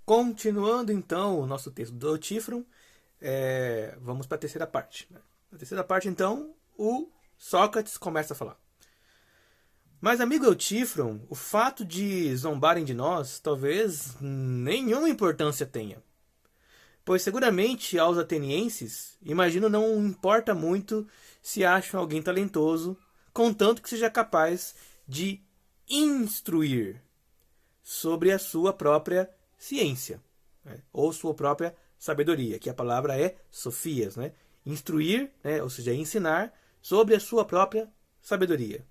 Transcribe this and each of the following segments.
Continuando então o nosso texto do Eutífron, vamos para a terceira parte. Na terceira parte, então, o Sócrates começa a falar. Mas, amigo Eutífron, o fato de zombarem de nós talvez nenhuma importância tenha. Pois seguramente aos atenienses, imagino não importa muito se acham alguém talentoso, contanto que seja capaz de instruir sobre a sua própria ciência, né? Ou sua própria sabedoria, que a palavra é sofias, né? Instruir, né? Ou seja, ensinar sobre a sua própria sabedoria.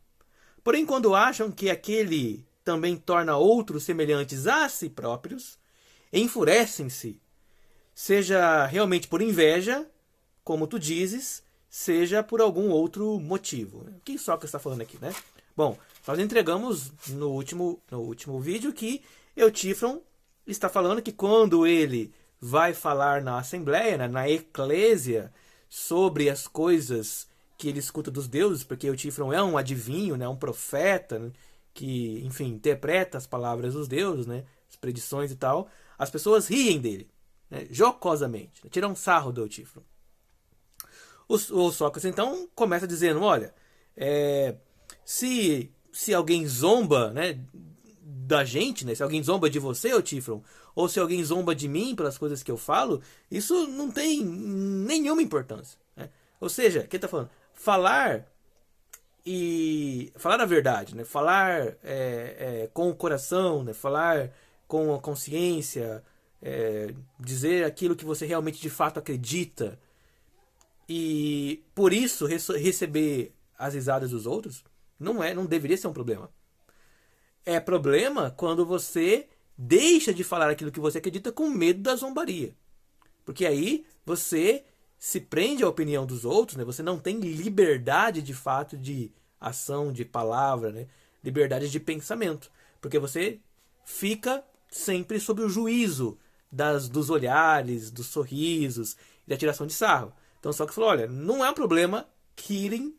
Porém, quando acham que aquele também torna outros semelhantes a si próprios, enfurecem-se, seja realmente por inveja, como tu dizes, seja por algum outro motivo. O que Sócrates está falando aqui, né? Bom, nós entregamos no último vídeo que Eutífron está falando que quando ele vai falar na Assembleia, né, na Eclésia, sobre as coisas que ele escuta dos deuses, porque Eutífron é um adivinho, né, um profeta, né, que, enfim, interpreta as palavras dos deuses, né, as predições e tal, as pessoas riem dele, né, jocosamente, né, tiram sarro do Eutífron. O Sócrates, então, começa dizendo, olha, se alguém zomba, né, da gente, né, se alguém zomba de você, Eutífron, ou se alguém zomba de mim pelas coisas que eu falo, isso não tem nenhuma importância, né? Ou seja, o que ele está falando? Falar a verdade, né? Falar com o coração, né? Falar com a consciência, dizer aquilo que você realmente de fato acredita e por isso receber as risadas dos outros não deveria ser um problema. É problema quando você deixa de falar aquilo que você acredita com medo da zombaria. Porque aí você se prende à opinião dos outros, né? Você não tem liberdade de fato de ação, de palavra, né? Liberdade de pensamento. Porque você fica sempre sob o juízo dos olhares, dos sorrisos e da tiração de sarro. Então Sócrates falou, olha, não é um problema rirem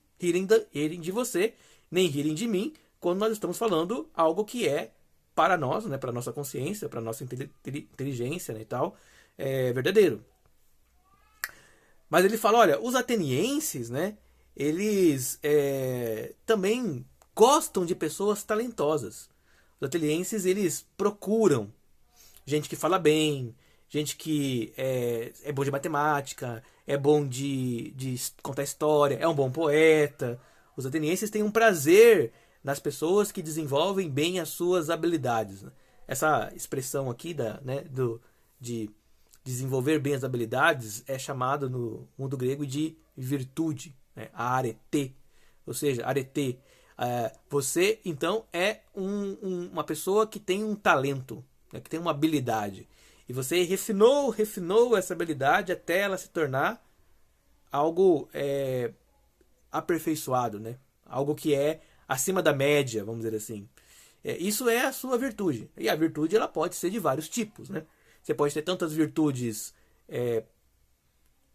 de você, nem rirem de mim, quando nós estamos falando algo que é para nós, né, para nossa consciência, para nossa inteligência, né, e tal, é verdadeiro. Mas ele fala, olha, os atenienses, né, eles também gostam de pessoas talentosas. Os atenienses, eles procuram gente que fala bem, gente que é bom de matemática, é bom de contar história, é um bom poeta. Os atenienses têm um prazer nas pessoas que desenvolvem bem as suas habilidades, né? Essa expressão aqui de desenvolver bem as habilidades é chamado no mundo grego de virtude, né? A arete. Ou seja, arete. Você, então, é uma pessoa que tem um talento, né? Que tem uma habilidade. E você refinou essa habilidade até ela se tornar algo aperfeiçoado, né? Algo que é acima da média, vamos dizer assim. Isso é a sua virtude. E a virtude ela pode ser de vários tipos, né? Você pode ter tantas virtudes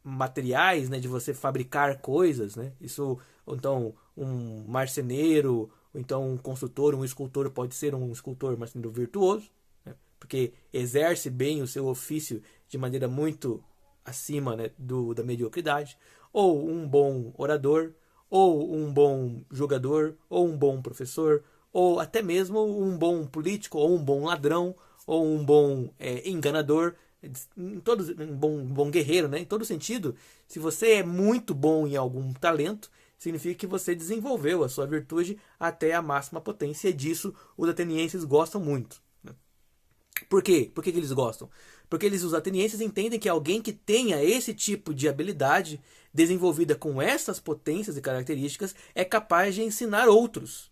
materiais, né, de você fabricar coisas, né? Isso, ou então um marceneiro, ou então um construtor, um escultor pode ser um escultor marceneiro virtuoso, né? Porque exerce bem o seu ofício de maneira muito acima, né, da mediocridade. Ou um bom orador, ou um bom jogador, ou um bom professor, ou até mesmo um bom político, ou um bom ladrão, ou um bom enganador, um bom guerreiro, né? Em todo sentido, se você é muito bom em algum talento, significa que você desenvolveu a sua virtude até a máxima potência, e disso os atenienses gostam muito. Por quê? Por que eles gostam? Porque os atenienses entendem que alguém que tenha esse tipo de habilidade desenvolvida com essas potências e características é capaz de ensinar outros.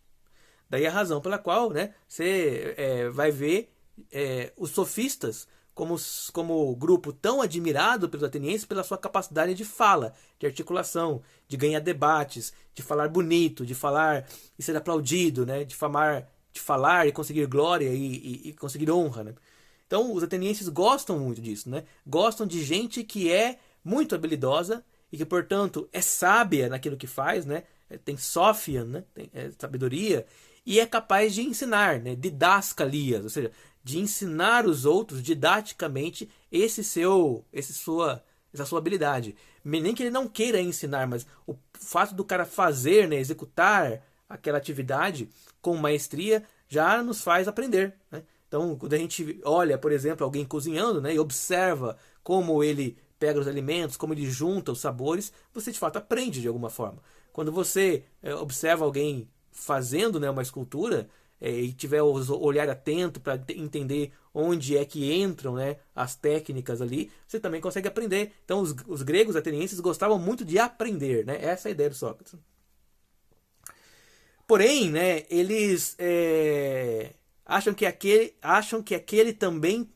Daí a razão pela qual, né, você vai ver os sofistas como grupo tão admirado pelos atenienses pela sua capacidade de fala, de articulação, de ganhar debates, de falar bonito, de falar e ser aplaudido, né, de falar e conseguir glória e conseguir honra, né? Então os atenienses gostam muito disso, né? Gostam de gente que é muito habilidosa e que, portanto, é sábia naquilo que faz, né? Tem sófia, né? Tem sabedoria, e é capaz de ensinar, né? Didascalias, ou seja, de ensinar os outros didaticamente essa sua habilidade. Nem que ele não queira ensinar, mas o fato do cara fazer, né, executar aquela atividade com maestria já nos faz aprender, né? Então, quando a gente olha, por exemplo, alguém cozinhando, né, e observa como ele pega os alimentos, como ele junta os sabores, você de fato aprende de alguma forma. Quando você observa alguém fazendo, né, uma escultura, e tiver o olhar atento para entender onde é que entram, né, as técnicas ali, você também consegue aprender. Então, os gregos atenienses gostavam muito de aprender, né? Essa é a ideia do Sócrates. Porém, né, eles acham que aquele também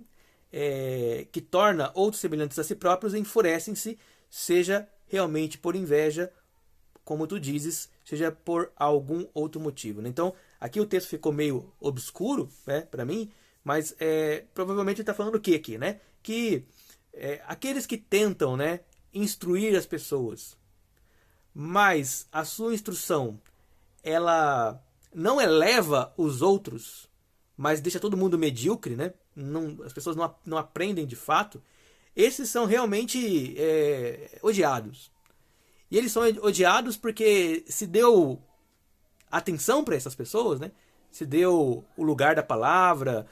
que torna outros semelhantes a si próprios enfurecem-se, seja realmente por inveja, como tu dizes, seja por algum outro motivo, né? Então, aqui o texto ficou meio obscuro, né, para mim, mas provavelmente ele está falando o que aqui, né? Que aqueles que tentam, né, instruir as pessoas, mas a sua instrução ela não eleva os outros, mas deixa todo mundo medíocre, né? As pessoas não aprendem de fato. Esses são realmente odiados. E eles são odiados porque se deu atenção para essas pessoas, né? Se deu o lugar da palavra,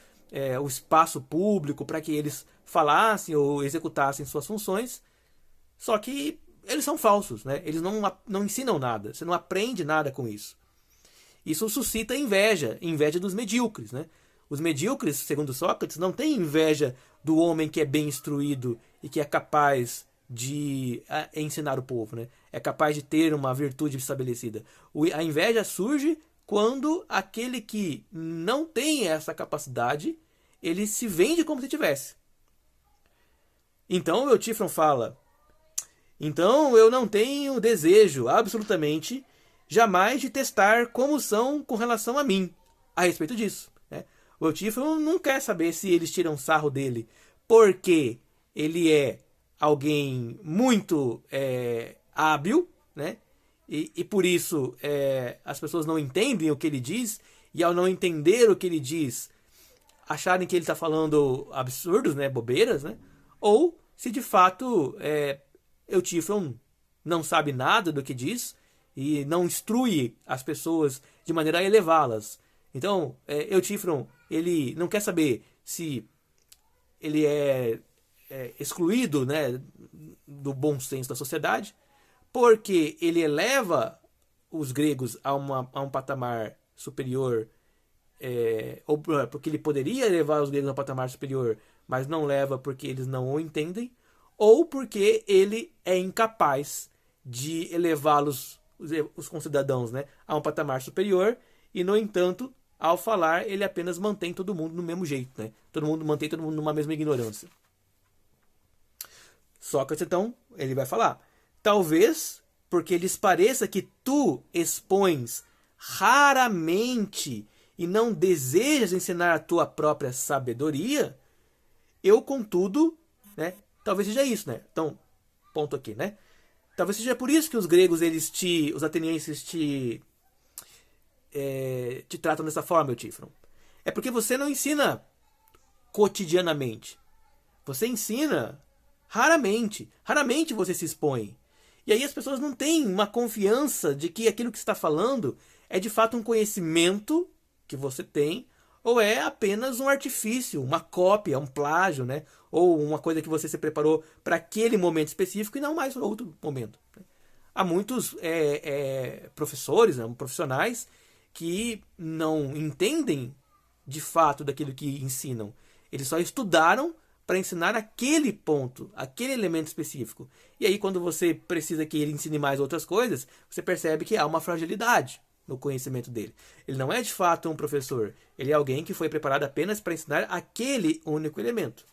o espaço público para que eles falassem ou executassem suas funções. Só que eles são falsos, né? Eles não ensinam nada. Você não aprende nada com isso. Isso suscita inveja dos medíocres, né? Os medíocres, segundo Sócrates, não têm inveja do homem que é bem instruído e que é capaz de ensinar o povo, né? É capaz de ter uma virtude estabelecida. A inveja surge quando aquele que não tem essa capacidade, ele se vende como se tivesse. Então o Eutífron fala: então eu não tenho desejo, absolutamente, jamais de testar como são com relação a mim, a respeito disso, né? O Eutífron não quer saber se eles tiram sarro dele porque ele é alguém muito hábil, né? E por isso as pessoas não entendem o que ele diz, e ao não entender o que ele diz, acharem que ele está falando absurdos, né? Bobeiras, né? Ou se de fato Eutífron não sabe nada do que diz e não instrui as pessoas de maneira a elevá-las. Então, Eutífron, ele não quer saber se ele é excluído, né, do bom senso da sociedade, porque ele eleva os gregos a um patamar superior, ou porque ele poderia elevar os gregos a um patamar superior, mas não leva porque eles não o entendem, ou porque ele é incapaz de elevá-los, os concidadãos, né, a um patamar superior, e no entanto, ao falar, ele apenas mantém todo mundo no mesmo jeito, né? Mantém todo mundo numa mesma ignorância. Sócrates, então, ele vai falar: talvez porque lhes pareça que tu expões raramente e não desejas ensinar a tua própria sabedoria, eu, contudo, né? Talvez seja isso, né? Então, ponto aqui, né? Talvez seja por isso que os gregos, os atenienses te tratam dessa forma, Eutífron. É porque você não ensina cotidianamente. Você ensina raramente. Raramente você se expõe. E aí as pessoas não têm uma confiança de que aquilo que você está falando é de fato um conhecimento que você tem, ou é apenas um artifício, uma cópia, um plágio, né? Ou uma coisa que você se preparou para aquele momento específico e não mais para outro momento. Há muitos professores, né, profissionais, que não entendem de fato daquilo que ensinam. Eles só estudaram para ensinar aquele ponto, aquele elemento específico. E aí, quando você precisa que ele ensine mais outras coisas, você percebe que há uma fragilidade no conhecimento dele. Ele não é de fato um professor. Ele é alguém que foi preparado apenas para ensinar aquele único elemento.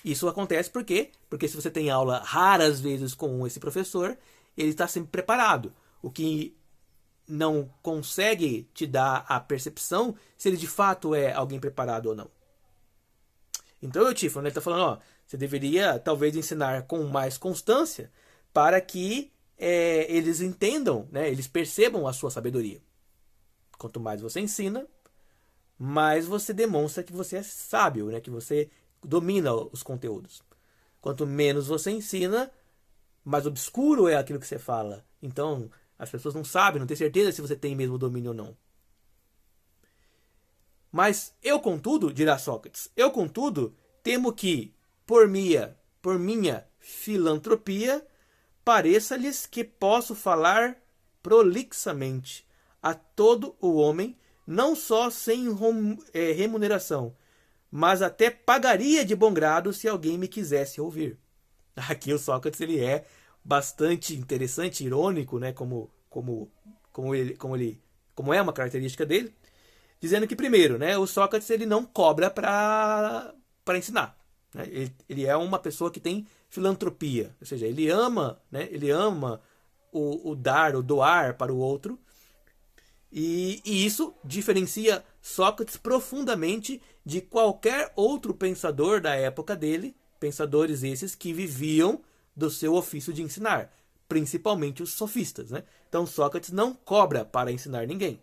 Isso acontece por quê? Porque se você tem aula raras vezes com esse professor, ele está sempre preparado. O que não consegue te dar a percepção se ele de fato é alguém preparado ou não. Então o Eutífron, ele está falando, você deveria talvez ensinar com mais constância para que eles entendam, né, eles percebam a sua sabedoria. Quanto mais você ensina, mais você demonstra que você é sábio, né? Que você domina os conteúdos. Quanto menos você ensina, mais obscuro é aquilo que você fala. Então, as pessoas não sabem, não têm certeza se você tem mesmo domínio ou não. Mas eu, contudo, dirá Sócrates, eu, contudo, temo que, por minha filantropia, pareça-lhes que posso falar prolixamente a todo o homem, não só sem remuneração, mas até pagaria de bom grado se alguém me quisesse ouvir. Aqui o Sócrates ele é bastante interessante, irônico, né, como é uma característica dele, dizendo que primeiro, né, o Sócrates ele não cobra para ensinar, né? Ele é uma pessoa que tem filantropia, ou seja, ele ama, né, ele ama o dar, o doar para o outro, e isso diferencia Sócrates profundamente de qualquer outro pensador da época dele, pensadores esses que viviam do seu ofício de ensinar, principalmente os sofistas, né? Então Sócrates não cobra para ensinar ninguém.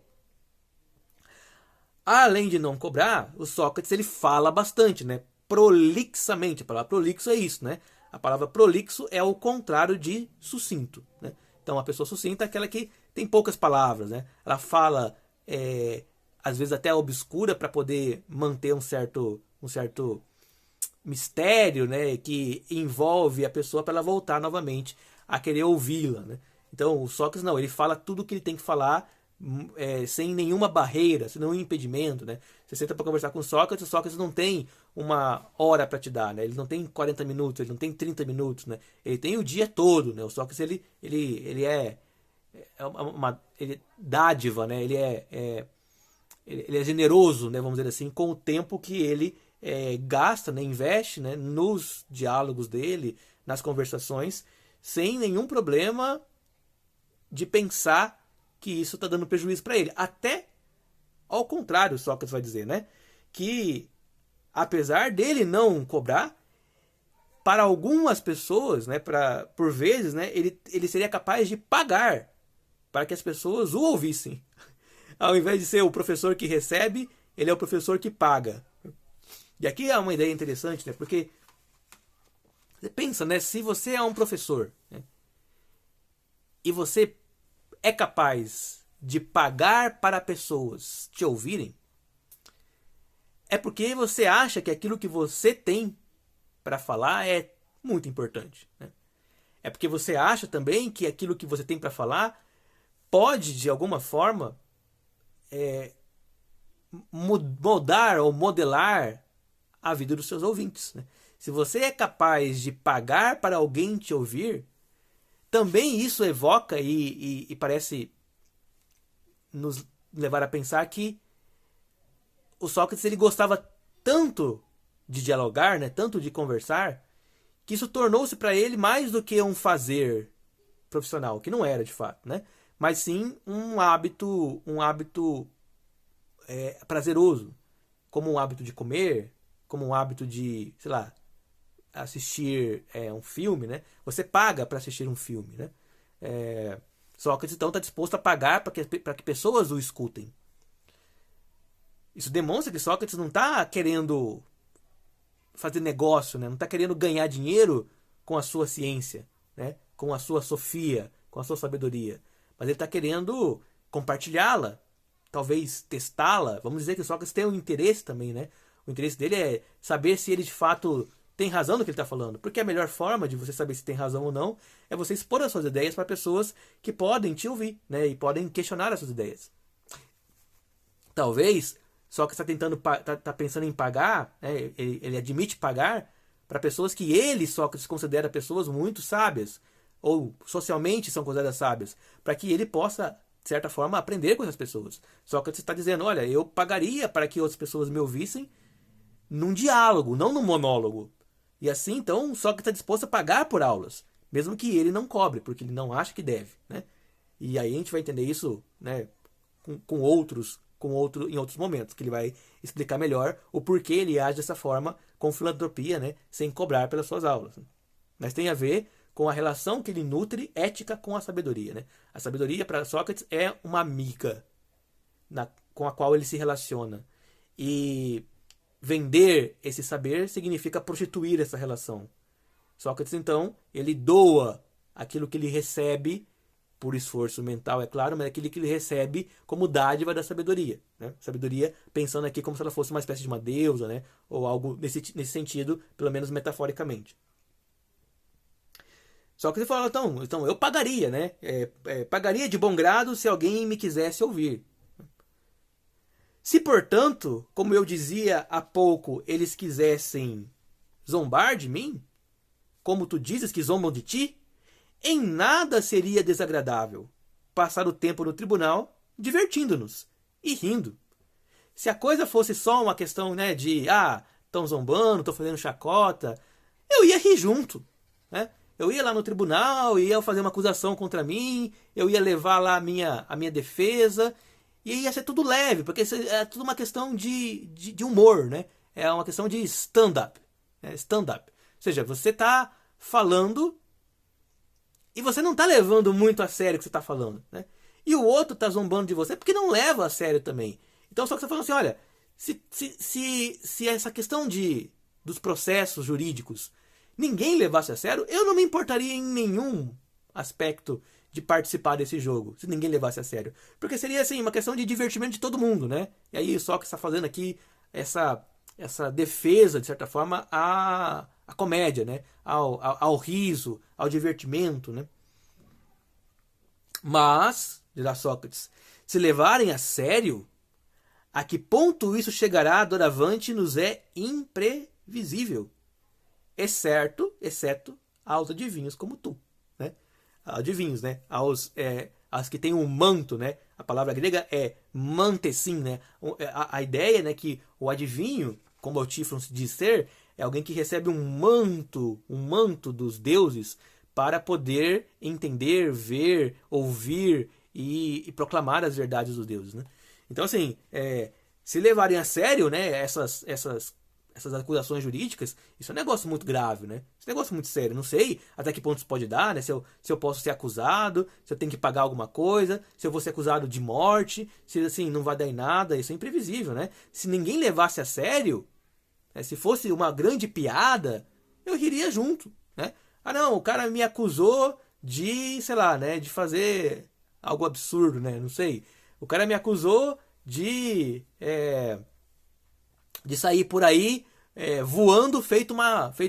Além de não cobrar, o Sócrates ele fala bastante, né? Prolixamente. A palavra prolixo é isso, né? A palavra prolixo é o contrário de sucinto, né? Então, a pessoa sucinta é aquela que tem poucas palavras, né? Ela fala, às vezes até obscura, para poder manter um certo mistério, né? Que envolve a pessoa para ela voltar novamente a querer ouvi-la, né? Então, o Sócrates não, ele fala tudo o que ele tem que falar, sem nenhuma barreira, sem nenhum impedimento, né? Você senta para conversar com o Sócrates não tem uma hora para te dar, né? Ele não tem 40 minutos, ele não tem 30 minutos, né? Ele tem o dia todo, né? O Sócrates ele é uma dádiva, né? Ele é generoso, né? Vamos dizer assim, com o tempo que ele gasta, né? Investe, né? Nos diálogos dele, nas conversações, sem nenhum problema de pensar que isso está dando prejuízo para ele. Até ao contrário, Sócrates vai dizer, né? Que apesar dele não cobrar, para algumas pessoas, né? Por vezes, né? Ele seria capaz de pagar para que as pessoas o ouvissem. Ao invés de ser o professor que recebe, ele é o professor que paga. E aqui é uma ideia interessante, né? Porque você pensa, né? Se você é um professor, né, e você é capaz de pagar para pessoas te ouvirem, é porque você acha que aquilo que você tem para falar é muito importante, né? É porque você acha também que aquilo que você tem para falar pode, de alguma forma, mudar ou modelar a vida dos seus ouvintes, né? Se você é capaz de pagar para alguém te ouvir, também isso evoca e parece nos levar a pensar que o Sócrates ele gostava tanto de dialogar, né, tanto de conversar, que isso tornou-se para ele mais do que um fazer profissional, que não era de fato, né, mas sim um hábito prazeroso, como um hábito de comer, como um hábito de, sei lá, assistir um filme, né? Você paga para assistir um filme, né? Sócrates então está disposto a pagar para que pessoas o escutem. Isso demonstra que Sócrates não está querendo fazer negócio, né? Não está querendo ganhar dinheiro com a sua ciência, né? Com a sua sofia, com a sua sabedoria, mas ele está querendo compartilhá-la, talvez testá-la. Vamos dizer que Sócrates tem um interesse também, né? O interesse dele é saber se ele de fato tem razão no que ele está falando. Porque a melhor forma de você saber se tem razão ou não é você expor as suas ideias para pessoas que podem te ouvir, né? E podem questionar as suas ideias. Talvez Sócrates está pensando em pagar, né? Ele admite pagar para pessoas que ele, Sócrates, considera pessoas muito sábias, ou socialmente são consideradas sábias, para que ele possa, de certa forma, aprender com essas pessoas. Sócrates está dizendo, olha, eu pagaria para que outras pessoas me ouvissem num diálogo, não num monólogo. E assim, então, Sócrates está disposto a pagar por aulas, mesmo que ele não cobre, porque ele não acha que deve, né? E aí a gente vai entender isso, né, em outros momentos, que ele vai explicar melhor o porquê ele age dessa forma com filantropia, né, sem cobrar pelas suas aulas. Mas tem a ver com a relação que ele nutre ética com a sabedoria, né? A sabedoria para Sócrates é uma amiga com a qual ele se relaciona. E vender esse saber significa prostituir essa relação. Sócrates, então, ele doa aquilo que ele recebe, por esforço mental, é claro, mas aquilo que ele recebe como dádiva da sabedoria. Né? Sabedoria, pensando aqui como se ela fosse uma espécie de uma deusa, né? Ou algo nesse sentido, pelo menos metaforicamente. Só que ele fala, então eu pagaria, né? Pagaria de bom grado se alguém me quisesse ouvir. Se, portanto, como eu dizia há pouco, eles quisessem zombar de mim, como tu dizes que zombam de ti, em nada seria desagradável passar o tempo no tribunal divertindo-nos e rindo. Se a coisa fosse só uma questão, né, de estão zombando, estão fazendo chacota, eu ia rir junto, né? Eu ia lá no tribunal, ia fazer uma acusação contra mim, eu ia levar lá a minha defesa, e ia ser tudo leve, porque é tudo uma questão de humor, né? É uma questão de stand-up. Stand-up. Ou seja, você está falando e você não está levando muito a sério o que você está falando, né? E o outro está zombando de você porque não leva a sério também. Então só que você fala assim, olha, se essa questão dos processos jurídicos ninguém levasse a sério, eu não me importaria em nenhum aspecto de participar desse jogo, se ninguém levasse a sério. Porque seria assim, uma questão de divertimento de todo mundo, né? E aí só que está fazendo aqui essa defesa, de certa forma, à comédia, né? Ao riso, ao divertimento, né? Mas, dirá Sócrates, se levarem a sério, a que ponto isso chegará doravante nos é imprevisível, exceto aos adivinhos como tu, né? Adivinhos, né? Aos que têm um manto, né? A palavra grega é mantessim, né? A ideia, né, que o adivinho, como o Tifron se diz ser, é alguém que recebe um manto dos deuses para poder entender, ver, ouvir e proclamar as verdades dos deuses, né? Então, assim, se levarem a sério, né, essas acusações jurídicas, isso é um negócio muito grave, né? Isso é um negócio muito sério. Não sei até que ponto isso pode dar, né? Se eu posso ser acusado, se eu tenho que pagar alguma coisa, se eu vou ser acusado de morte, se assim, não vai dar em nada, isso é imprevisível, né? Se ninguém levasse a sério, né, se fosse uma grande piada, eu riria junto, né? Não, o cara me acusou de, sei lá, né, de fazer algo absurdo, né? Não sei. O cara me acusou de sair por aí voando feito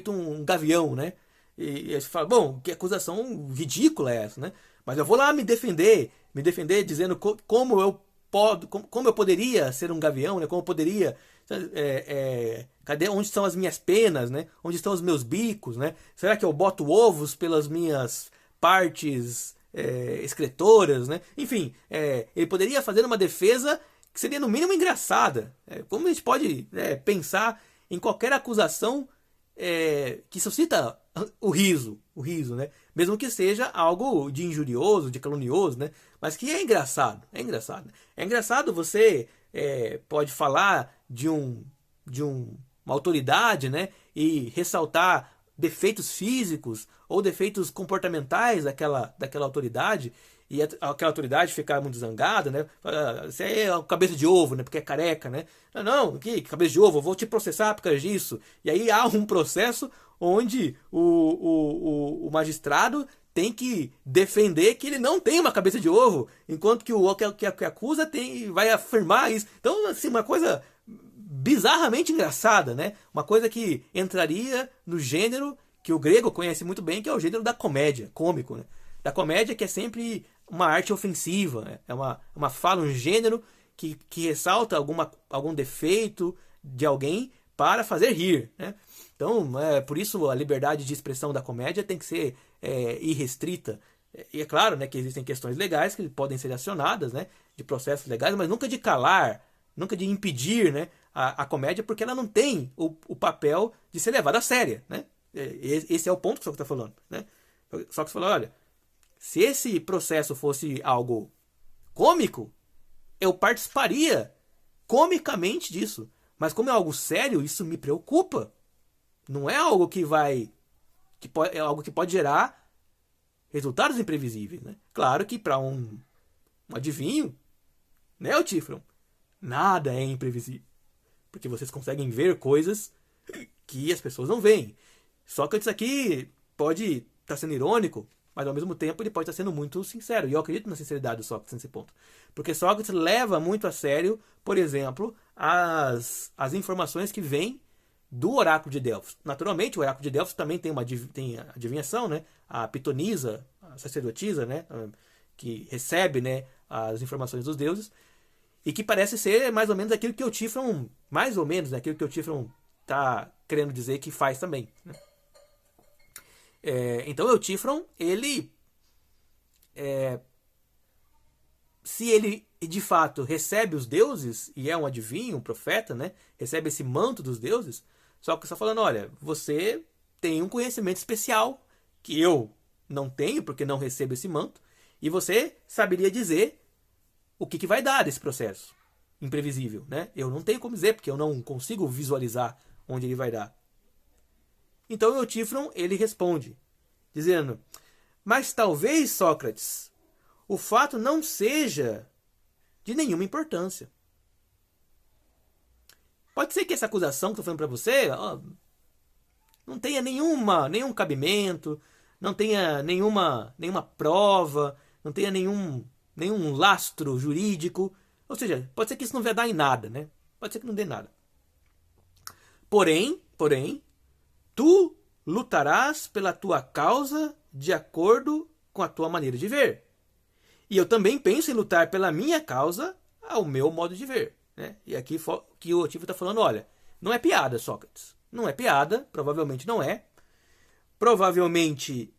um gavião, né? E você fala, bom, que acusação ridícula é essa, né? Mas eu vou lá me defender dizendo como eu poderia ser um gavião, né? Como eu poderia onde estão as minhas penas, né? Onde estão os meus bicos, né? Será que eu boto ovos pelas minhas partes excretoras, né? Enfim, ele poderia fazer uma defesa que seria no mínimo engraçada. Como a gente pode pensar em qualquer acusação que suscita o riso, né? Mesmo que seja algo de injurioso, de calunioso, né? Mas que é engraçado, é engraçado. É engraçado você pode falar de uma autoridade, né? E ressaltar defeitos físicos ou defeitos comportamentais daquela autoridade, e aquela autoridade ficar muito zangada, né? Você é o cabeça de ovo, né? Porque é careca, né? Não, que cabeça de ovo, eu vou te processar por causa disso. E aí há um processo onde o magistrado tem que defender que ele não tem uma cabeça de ovo, enquanto que o que acusa vai afirmar isso. Então, assim, uma coisa bizarramente engraçada, né? Uma coisa que entraria no gênero que o grego conhece muito bem, que é o gênero da comédia, cômico, né? Da comédia, que é sempre uma arte ofensiva, né? É uma fala, um gênero que ressalta algum defeito de alguém para fazer rir, né? Então, por isso a liberdade de expressão da comédia tem que ser irrestrita. E é claro, né, que existem questões legais que podem ser acionadas, né, de processos legais, mas nunca de calar, nunca de impedir, né, a comédia, porque ela não tem o papel de ser levada a séria, né? Esse é o ponto que o Sócrates está falando, né? Sócrates falou, olha, se esse processo fosse algo cômico, eu participaria comicamente disso. Mas como é algo sério, isso me preocupa. Não é algo é algo que pode gerar resultados imprevisíveis, né? Claro que para um adivinho, né, o Tifron, nada é imprevisível. porque vocês conseguem ver coisas que as pessoas não veem. Sócrates aqui pode estar sendo irônico, mas ao mesmo tempo ele pode estar sendo muito sincero. E eu acredito na sinceridade do Sócrates nesse ponto. Porque Sócrates leva muito a sério, por exemplo, as informações que vêm do oráculo de Delfos. Naturalmente, o oráculo de Delfos também tem a adivinhação, né? A pitonisa, a sacerdotisa, né? Que recebe, né, as informações dos deuses, e que parece ser mais ou menos aquilo que o Euthyphron, mais ou menos, né, aquilo que o Euthyphron está querendo dizer que faz também, né? Então o Euthyphron, ele, se ele de fato recebe os deuses e é um adivinho, um profeta, né, recebe esse manto dos deuses, só que está falando, olha, você tem um conhecimento especial que eu não tenho porque não recebo esse manto, e você saberia dizer o que vai dar desse processo imprevisível, né? Eu não tenho como dizer porque eu não consigo visualizar onde ele vai dar. Então o Euthyphron, ele responde, dizendo, mas talvez, Sócrates, o fato não seja de nenhuma importância. Pode ser que essa acusação que eu estou falando para você não tenha nenhum cabimento, não tenha nenhuma prova, não tenha nenhum lastro jurídico. Ou seja, pode ser que isso não vai dar em nada, né? Pode ser que não dê nada. Porém, tu lutarás pela tua causa de acordo com a tua maneira de ver. E eu também penso em lutar pela minha causa ao meu modo de ver, né? E aqui que o Euthyphron está falando, olha, não é piada, Sócrates. Não é piada, provavelmente não é. Provavelmente,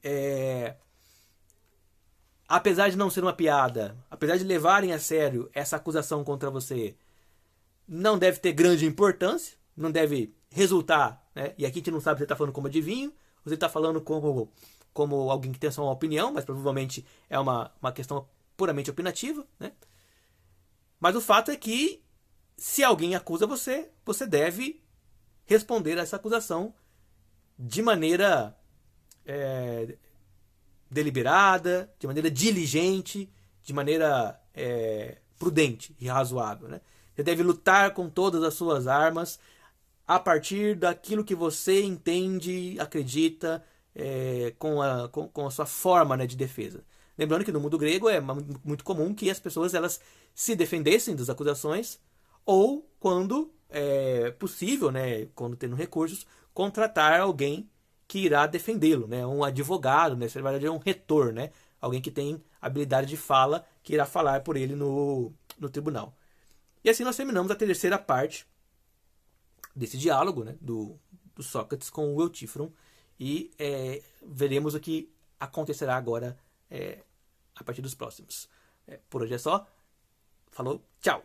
apesar de não ser uma piada, apesar de levarem a sério essa acusação contra você, não deve ter grande importância, não deve resultar, né? E aqui a gente não sabe se você está falando como adivinho, ou se está falando como alguém que tem só uma opinião, mas provavelmente é uma questão puramente opinativa, né? Mas o fato é que, se alguém acusa você, você deve responder a essa acusação de maneira deliberada, de maneira diligente, de maneira prudente e razoável, né? Você deve lutar com todas as suas armas a partir daquilo que você entende, acredita, com a sua forma, né, de defesa. Lembrando que no mundo grego é muito comum que as pessoas elas se defendessem das acusações ou, quando possível, né, quando tendo recursos, contratar alguém que irá defendê-lo, né, um advogado, né, na verdade é um retor, né, alguém que tem habilidade de fala, que irá falar por ele no tribunal. E assim nós terminamos a terceira parte desse diálogo, né, do Sócrates com o Euthyphron, e veremos o que acontecerá agora a partir dos próximos. Por hoje é só. Falou, tchau!